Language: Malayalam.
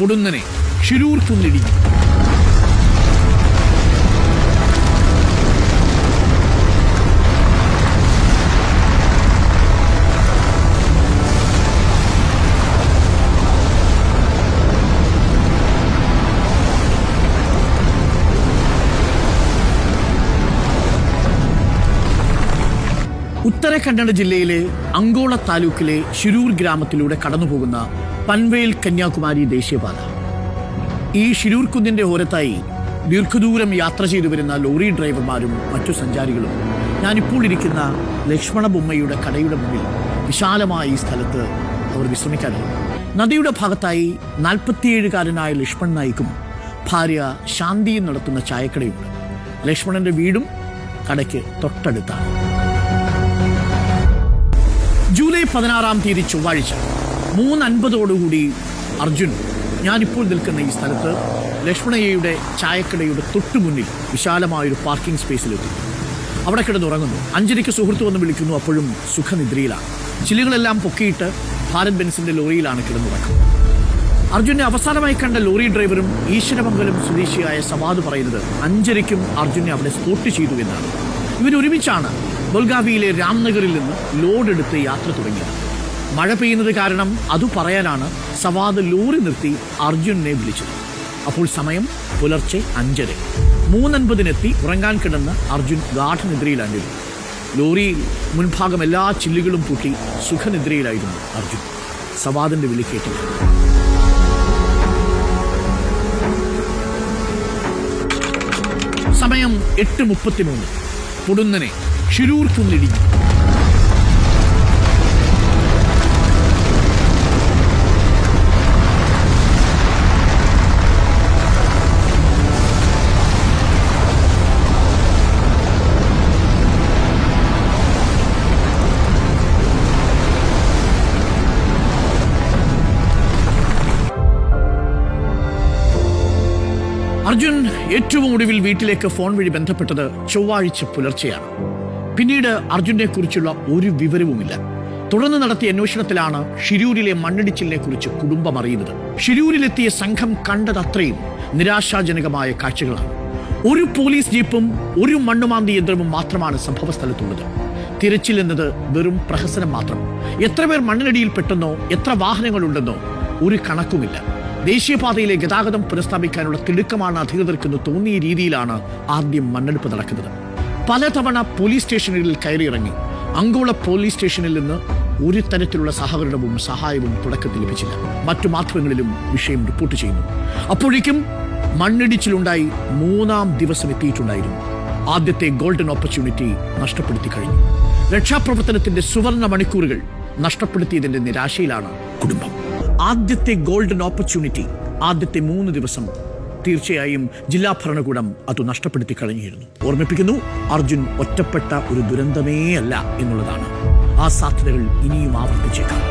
പൊടുന്നനെ ഷിരൂർ കുന്നിടിഞ്ഞു. ഉത്തര കന്നഡ ജില്ലയിലെ അങ്കോള താലൂക്കിലെ ഷിരൂർ ഗ്രാമത്തിലൂടെ കടന്നുപോകുന്ന പൻവേൽ കന്യാകുമാരി ദേശീയപാത. ഈ ഷിരൂർ കുന്നിന്റെ ഓരത്തായി ദീർഘദൂരം യാത്ര ചെയ്തു വരുന്ന ലോറി ഡ്രൈവർമാരും മറ്റു സഞ്ചാരികളും ഞാനിപ്പോൾ ഇരിക്കുന്ന ലക്ഷ്മണ ബൊമ്മയുടെ കടയുടെ മുന്നിൽ വിശാലമായ ഈ സ്ഥലത്ത് അവർ വിശ്രമിക്കാറുണ്ട്. നദിയുടെ ഭാഗത്തായി 47-കാരനായ ലക്ഷ്മൺ നായിക്കും ഭാര്യ ശാന്തിയും നടത്തുന്ന ചായക്കടയുണ്ട്. ലക്ഷ്മണന്റെ വീടും കടയ്ക്ക് തൊട്ടടുത്താണ്. ജൂലൈ 16-ാം തീയതി ചൊവ്വാഴ്ച 3:50 അർജുൻ ഞാനിപ്പോൾ നിൽക്കുന്ന ഈ സ്ഥലത്ത് ലക്ഷ്മണയ്യയുടെ ചായക്കടയുടെ തൊട്ടു മുന്നിൽ വിശാലമായൊരു പാർക്കിംഗ് സ്പേസിലെത്തി. അവിടെ കിടന്നുറങ്ങുന്നു. 5:30 സുഹൃത്ത് വന്ന് വിളിക്കുന്നു. അപ്പോഴും സുഖനിദ്രയിലാണ്. ചില്ലുകളെല്ലാം പൊക്കിയിട്ട് ഭാരത് ബെൻസിന്റെ ലോറിയിലാണ് കിടന്നുറങ്ങുന്നത്. അർജുനെ അവസാനമായി കണ്ട ലോറി ഡ്രൈവറും ഈശ്വരമംഗലം സ്വദേശിയായ സവാദ് പറയുന്നത് 5:30-ക്കും അർജുനെ അവിടെ സ്പോട്ട് ചെയ്തു എന്നാണ്. ഇവരൊരുമിച്ചാണ് ബൽഗാവിയിലെ രാംനഗറിൽ നിന്ന് ലോഡ് എടുത്ത് യാത്ര തുടങ്ങിയത്. മഴ പെയ്യുന്നത് കാരണം അതു പറയാനാണ് സവാദ് ലോറി നിർത്തി അർജുനെ വിളിച്ചത്. അപ്പോൾ സമയം പുലർച്ചെ 5:30. 3:50-നെത്തി ഉറങ്ങാൻ കിടന്ന് അർജുൻ ഗാഠനിദ്രയിലായിരുന്നു. ലോറിയിൽ മുൻഭാഗം എല്ലാ ചില്ലുകളും പൂട്ടി സുഖനിദ്രയിലായിരുന്നു അർജുൻ. സവാദിന്റെ വിളി കേട്ടില്ല. സമയം 8:33. പൊടുന്നനെ ഷിരൂർ കുന്നിടിഞ്ഞു. അർജുൻ ഏറ്റവും ഒടുവിൽ വീട്ടിലേക്ക് ഫോൺ വഴി ബന്ധപ്പെട്ടത് ചൊവ്വാഴ്ച പുലർച്ചെയാണ്. പിന്നീട് അർജുനെ കുറിച്ചുള്ള ഒരു വിവരവുമില്ല. തുടർന്ന് നടത്തിയ അന്വേഷണത്തിലാണ് ഷിരൂരിലെ മണ്ണിടിച്ചിലിനെ കുറിച്ച് കുടുംബം അറിയുന്നത്. ഷിരൂരിലെത്തിയ സംഘം കണ്ടതത്രയും നിരാശാജനകമായ കാഴ്ചകളാണ്. ഒരു പോലീസ് ജീപ്പും ഒരു മണ്ണുമാന്തി യന്ത്രവും മാത്രമാണ് സംഭവ സ്ഥലത്തുള്ളത്. തിരച്ചിൽ എന്നത് വെറും പ്രഹസനം മാത്രം. എത്ര പേർ മണ്ണിനടിയിൽപ്പെട്ടെന്നോ എത്ര വാഹനങ്ങളുണ്ടെന്നോ ഒരു കണക്കുമില്ല. ദേശീയപാതയിലെ ഗതാഗതം പുനഃസ്ഥാപിക്കാനുള്ള തിടുക്കമാണ് അധികൃതർക്കെന്ന് തോന്നിയ രീതിയിലാണ് ആദ്യം മണ്ണെടുപ്പ് നടക്കുന്നത്. പലതവണ പോലീസ് സ്റ്റേഷനുകളിൽ കയറിയിറങ്ങി. അങ്കോള പോലീസ് സ്റ്റേഷനിൽ നിന്ന് ഒരു തരത്തിലുള്ള സഹകരണവും സഹായവും തുടക്കത്തിൽ ലഭിച്ചില്ല. മറ്റു മാധ്യമങ്ങളിലും വിഷയം റിപ്പോർട്ട് ചെയ്യുന്നു. അപ്പോഴേക്കും മണ്ണിടിച്ചിലുണ്ടായി 3-ാം ദിവസം എത്തിയിട്ടുണ്ടായിരുന്നു. ആദ്യത്തെ ഗോൾഡൻ ഓപ്പർച്യൂണിറ്റി നഷ്ടപ്പെടുത്തി കഴിഞ്ഞു. രക്ഷാപ്രവർത്തനത്തിന്റെ സുവർണ മണിക്കൂറുകൾ നഷ്ടപ്പെടുത്തിയതിന്റെ നിരാശയിലാണ് കുടുംബം. ആദ്യത്തെ ഗോൾഡൻ ഓപ്പർച്യൂണിറ്റി, ആദ്യത്തെ 3 ദിവസം തീർച്ചയായും ജില്ലാ ഭരണകൂടം അത് നഷ്ടപ്പെടുത്തി കഴിഞ്ഞിരുന്നു. ഓർമ്മിപ്പിക്കുന്നു, അർജുൻ ഒറ്റപ്പെട്ട ഒരു ദുരന്തമേ അല്ല എന്നുള്ളതാണ്. ആ സാധ്യതകൾ ഇനിയും ആവർത്തിച്ചേക്കാം.